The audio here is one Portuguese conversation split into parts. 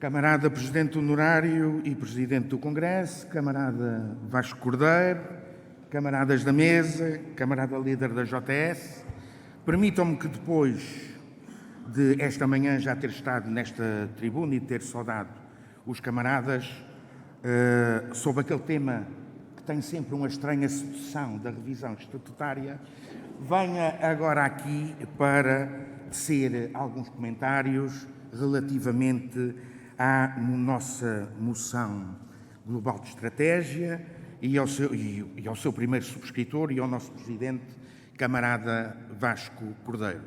Camarada Presidente Honorário e Presidente do Congresso, camarada Vasco Cordeiro, camaradas da mesa, camarada líder da JS, permitam-me que depois de esta manhã já ter estado nesta tribuna e ter saudado os camaradas sobre aquele tema que tem sempre uma estranha sedução da revisão estatutária, venha agora aqui para tecer alguns comentários relativamente à nossa moção global de estratégia e ao seu primeiro subscritor e ao nosso presidente, camarada Vasco Cordeiro.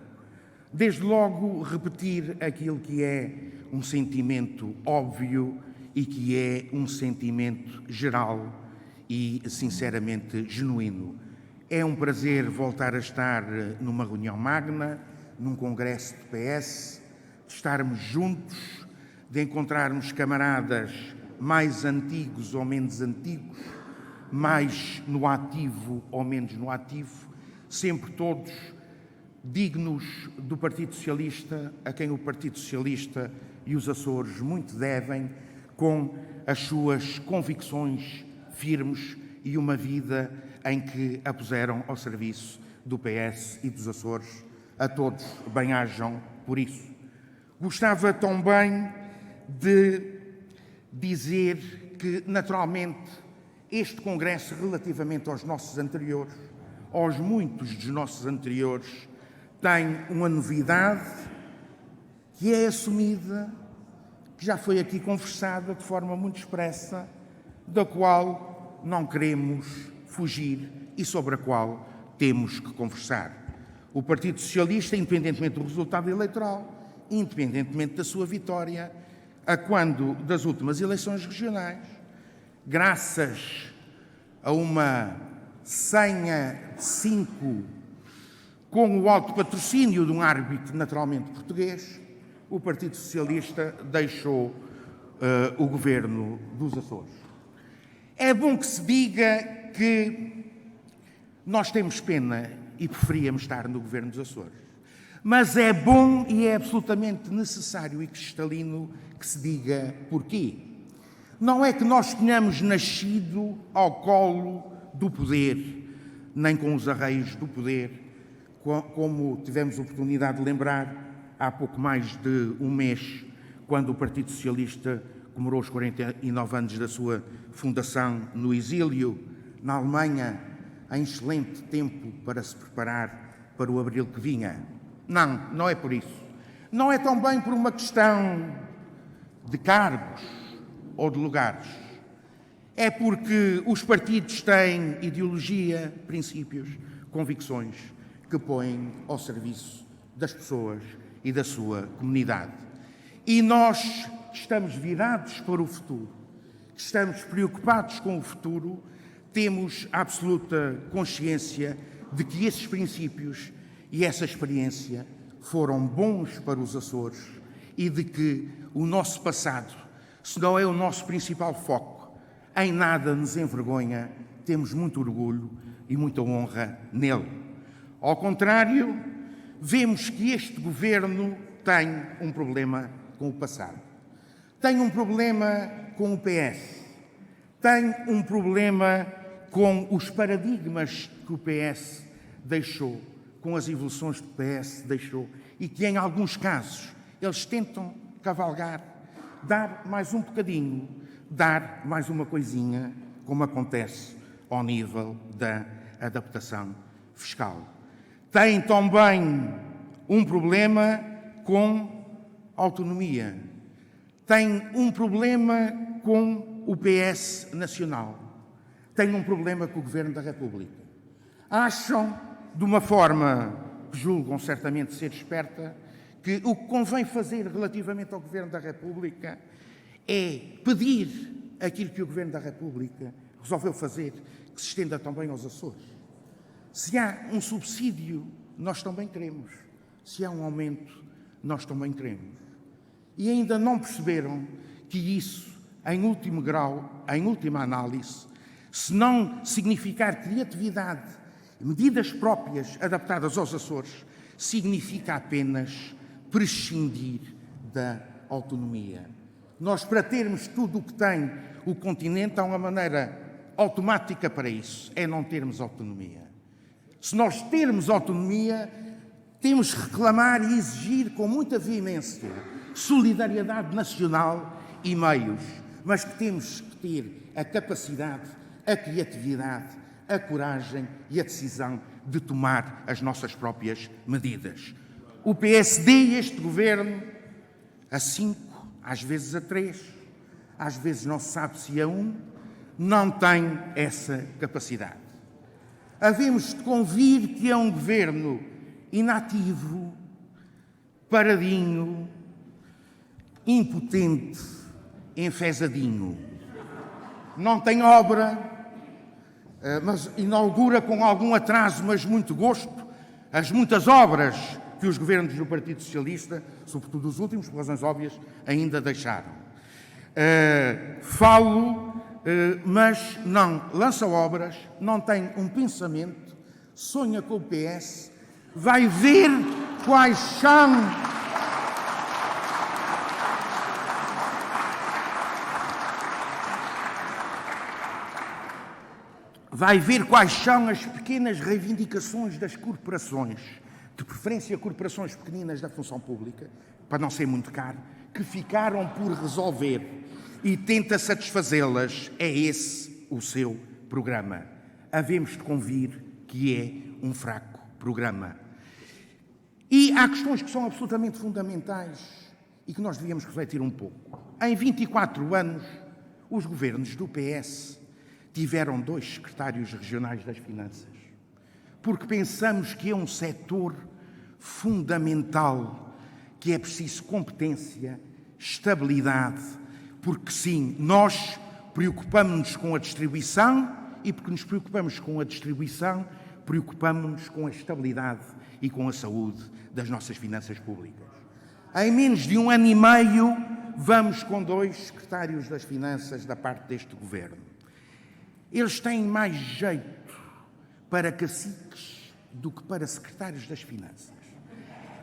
Desde logo, repetir aquilo que é um sentimento óbvio e que é um sentimento geral e, sinceramente, genuíno. É um prazer voltar a estar numa reunião magna, num congresso de PS, de estarmos juntos, de encontrarmos camaradas mais antigos ou menos antigos, mais no ativo ou menos no ativo, sempre todos dignos do Partido Socialista, a quem o Partido Socialista e os Açores muito devem, com as suas convicções firmes e uma vida em que a puseram ao serviço do PS e dos Açores. A todos, bem-ajam por isso. Gostava também de dizer que, naturalmente, este Congresso, relativamente aos nossos anteriores, aos muitos dos nossos anteriores, tem uma novidade que é assumida, que já foi aqui conversada de forma muito expressa, da qual não queremos fugir e sobre a qual temos que conversar. O Partido Socialista, independentemente do resultado eleitoral, independentemente da sua vitória, a quando das últimas eleições regionais, graças a uma senha de 5 com o alto patrocínio de um árbitro naturalmente português, o Partido Socialista deixou o governo dos Açores. É bom que se diga que nós temos pena e preferíamos estar no governo dos Açores. Mas é bom e é absolutamente necessário e cristalino que se diga porquê. Não é que nós tenhamos nascido ao colo do poder, nem com os arreios do poder, como tivemos a oportunidade de lembrar há pouco mais de um mês, quando o Partido Socialista comemorou os 49 anos da sua fundação no exílio, na Alemanha, em excelente tempo para se preparar para o abril que vinha. Não, não é por isso. Não é também por uma questão de cargos ou de lugares. É porque os partidos têm ideologia, princípios, convicções que põem ao serviço das pessoas e da sua comunidade. E nós estamos virados para o futuro, estamos preocupados com o futuro, temos a absoluta consciência de que esses princípios e essa experiência foram bons para os Açores e de que o nosso passado, se não é o nosso principal foco, em nada nos envergonha, temos muito orgulho e muita honra nele. Ao contrário, vemos que este governo tem um problema com o passado. Tem um problema com o PS. Tem um problema com os paradigmas que o PS deixou, com as evoluções que o PS deixou e que, em alguns casos, eles tentam cavalgar, dar mais um bocadinho, dar mais uma coisinha, como acontece ao nível da adaptação fiscal. Tem também um problema com a autonomia. Tem um problema com o PS nacional. Tem um problema com o Governo da República. Acham, de uma forma que julgam certamente ser esperta, que o que convém fazer relativamente ao Governo da República é pedir aquilo que o Governo da República resolveu fazer, que se estenda também aos Açores. Se há um subsídio, nós também queremos. Se há um aumento, nós também queremos. E ainda não perceberam que isso, em último grau, em última análise, se não significar criatividade, medidas próprias adaptadas aos Açores, significa apenas prescindir da autonomia. Nós, para termos tudo o que tem o continente, há uma maneira automática para isso, é não termos autonomia. Se nós termos autonomia, temos que reclamar e exigir com muita veemência solidariedade nacional e meios, mas que temos que ter a capacidade, a criatividade, a coragem e a decisão de tomar as nossas próprias medidas. O PSD e este governo, a 5, às vezes a 3, às vezes não se sabe se a 1, não têm essa capacidade. Havemos de convir que é um governo inativo, paradinho, impotente, enfesadinho. Não tem obra, mas inaugura com algum atraso, mas muito gosto, as muitas obras que os governos do Partido Socialista, sobretudo os últimos, por razões óbvias, ainda deixaram. Mas não lança obras, não tem um pensamento, sonha com o PS, vai ver quais são as pequenas reivindicações das corporações, de preferência corporações pequeninas da função pública, para não ser muito caro, que ficaram por resolver e tenta satisfazê-las. É esse o seu programa. Havemos de convir que é um fraco programa. E há questões que são absolutamente fundamentais e que nós devíamos refletir um pouco. Em 24 anos, os governos do PS tiveram 2 secretários regionais das Finanças, porque pensamos que é um setor fundamental, que é preciso competência, estabilidade, porque sim, nós preocupamos-nos com a distribuição e porque nos preocupamos com a distribuição, preocupamos-nos com a estabilidade e com a saúde das nossas finanças públicas. Em menos de 1 ano e meio, vamos com 2 secretários das Finanças da parte deste governo. Eles têm mais jeito para caciques do que para secretários das Finanças.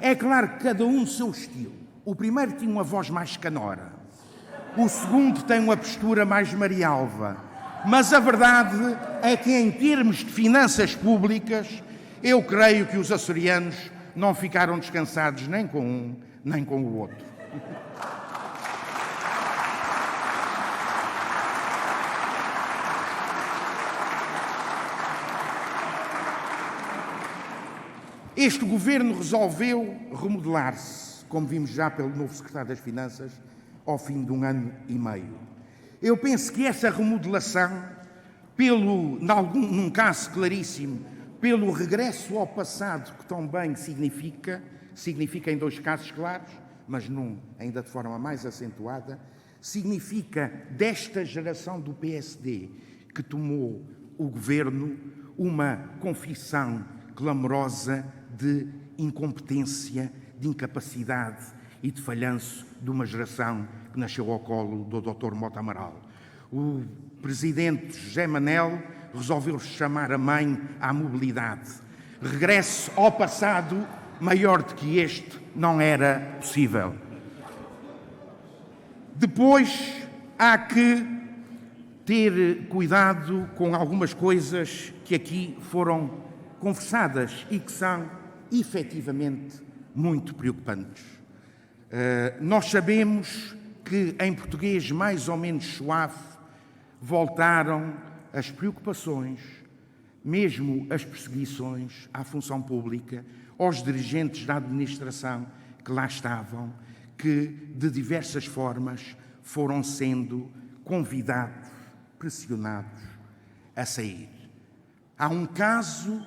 É claro que cada um o seu estilo. O primeiro tinha uma voz mais canora, o segundo tem uma postura mais marialva. Mas a verdade é que, em termos de finanças públicas, eu creio que os açorianos não ficaram descansados nem com um, nem com o outro. Este governo resolveu remodelar-se, como vimos já pelo novo secretário das Finanças, ao fim de 1 ano e meio. Eu penso que essa remodelação, num caso claríssimo, pelo regresso ao passado, que tão bem significa em 2 casos claros, mas num ainda de forma mais acentuada, significa desta geração do PSD que tomou o governo uma confissão clamorosa de incompetência, de incapacidade e de falhanço de uma geração que nasceu ao colo do Dr. Mota Amaral. O presidente José Manel resolveu chamar a mãe à mobilidade. Regresso ao passado maior do que este não era possível. Depois há que ter cuidado com algumas coisas que aqui foram conversadas e que são efetivamente muito preocupantes. Nós sabemos que, em português mais ou menos suave, voltaram as preocupações, mesmo as perseguições à função pública, aos dirigentes da administração que lá estavam, que de diversas formas foram sendo convidados, pressionados a sair. Há um caso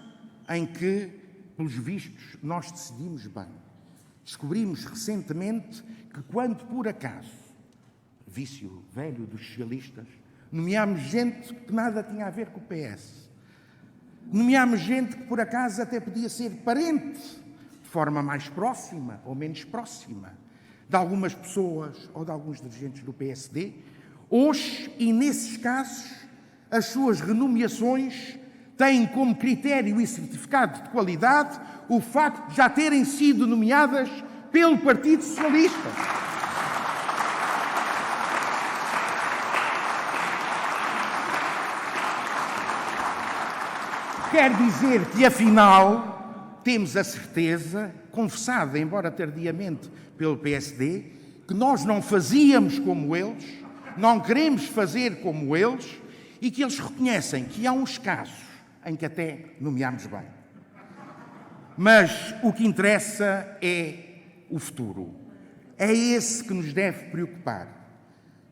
em que, pelos vistos, nós decidimos bem. Descobrimos recentemente que, quando por acaso, vício velho dos socialistas, nomeámos gente que nada tinha a ver com o PS, nomeámos gente que por acaso até podia ser parente, de forma mais próxima ou menos próxima, de algumas pessoas ou de alguns dirigentes do PSD, hoje, e nesses casos, as suas renomeações têm como critério e certificado de qualidade o facto de já terem sido nomeadas pelo Partido Socialista. Quer dizer que, afinal, temos a certeza, confessada, embora tardiamente, pelo PSD, que nós não fazíamos como eles, não queremos fazer como eles e que eles reconhecem que há uns casos em que até nomeamos bem. Mas o que interessa é o futuro. É esse que nos deve preocupar.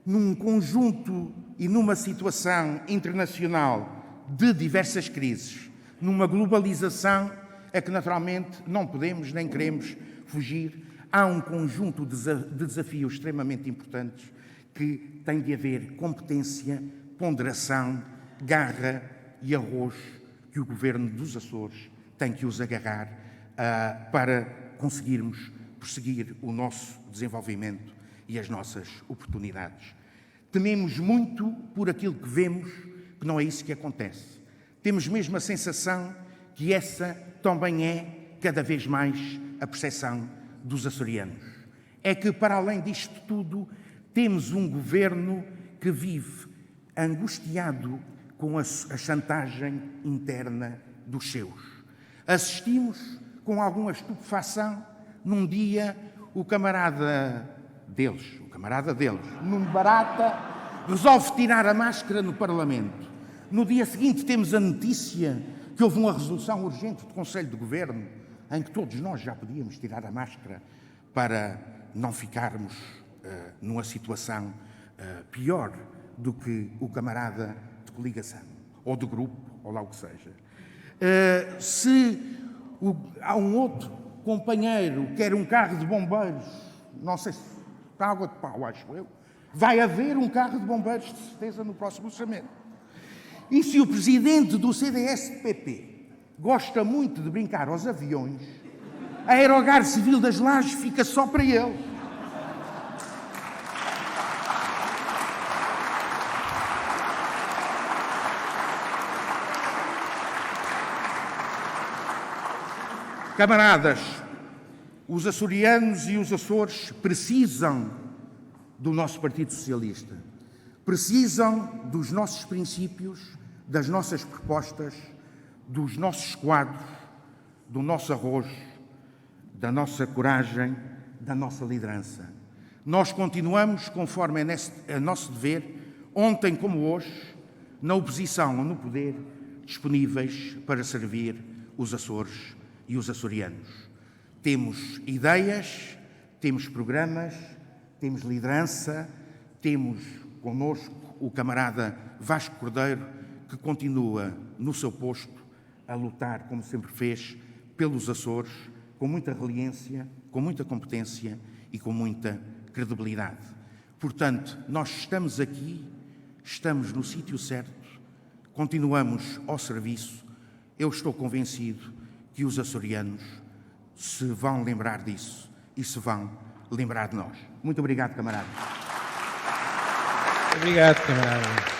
Num conjunto e numa situação internacional de diversas crises, numa globalização a que naturalmente não podemos nem queremos fugir, há um conjunto de desafios extremamente importantes que tem de haver competência, ponderação, garra e arrojo que o Governo dos Açores tem que os agarrar para conseguirmos prosseguir o nosso desenvolvimento e as nossas oportunidades. Tememos muito por aquilo que vemos, que não é isso que acontece. Temos mesmo a sensação que essa também é, cada vez mais, a percepção dos açorianos. É que, para além disto tudo, temos um governo que vive angustiado com a chantagem interna dos seus. Assistimos com alguma estupefação, num dia, o camarada deles, Nuno Barata, resolve tirar a máscara no Parlamento. No dia seguinte temos a notícia que houve uma resolução urgente do Conselho de Governo em que todos nós já podíamos tirar a máscara para não ficarmos numa situação pior do que o camarada de coligação, ou de grupo, ou lá o que seja. Há um outro companheiro que quer um carro de bombeiros, não sei se está água de pau, acho eu, vai haver um carro de bombeiros de certeza no próximo orçamento. E se o presidente do CDS-PP gosta muito de brincar aos aviões, a Aerogar Civil das Lajes fica só para ele. Camaradas, os açorianos e os Açores precisam do nosso Partido Socialista. Precisam dos nossos princípios, das nossas propostas, dos nossos quadros, do nosso arrojo, da nossa coragem, da nossa liderança. Nós continuamos, conforme é nosso dever, ontem como hoje, na oposição ou no poder, disponíveis para servir os Açores e os açorianos. Temos ideias, temos programas, temos liderança, temos connosco o camarada Vasco Cordeiro, que continua no seu posto a lutar, como sempre fez, pelos Açores, com muita resiliência, com muita competência e com muita credibilidade. Portanto, nós estamos aqui, estamos no sítio certo, continuamos ao serviço. Eu estou convencido que os açorianos se vão lembrar disso e se vão lembrar de nós. Muito obrigado, camaradas. Obrigado, camarada.